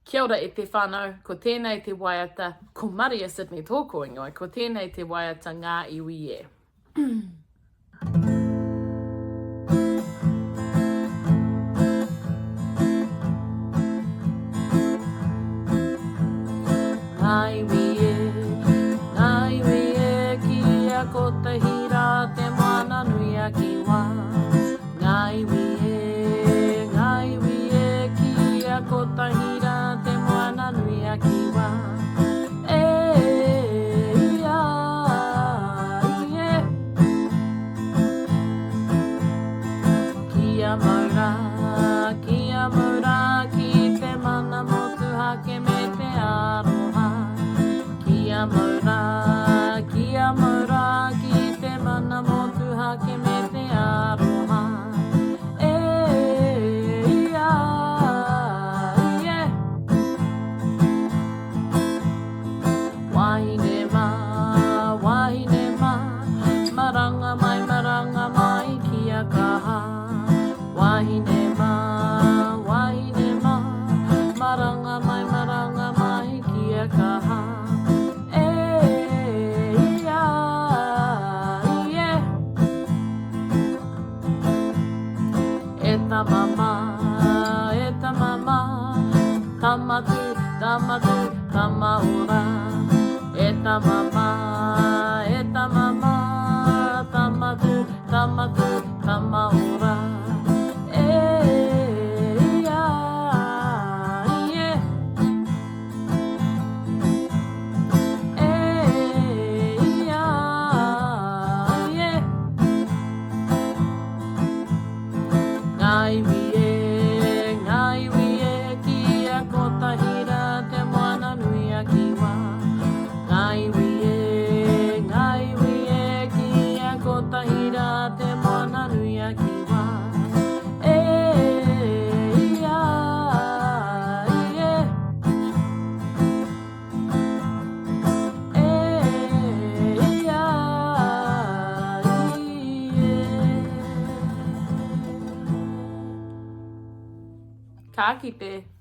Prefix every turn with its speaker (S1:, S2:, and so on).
S1: Kia ora e te whānau, ko tēnei te Waiata, ko Maria Sydney tōko ingoa, ko tēnei te Waiata ngā iwi e. Ngā iwi e, kia kotahira te moana nui a ki wā. Ngā iwi e, kia kotahira te moana nui a ki wā. Kia maura ki te mana motu hake me te aroha. Kia maura ki te mana motu hake me te aroha. Wahine mā, maranga mai kia kaha. Wahine mā, maranga mai kia kaha. E tamama, tamaura. E tamama, tamaura. Ngā iwi e, kia kotahira te moana nui a ki wā. Ngā iwi e, kia kotahira te moana nui a ki wā. Ka kite.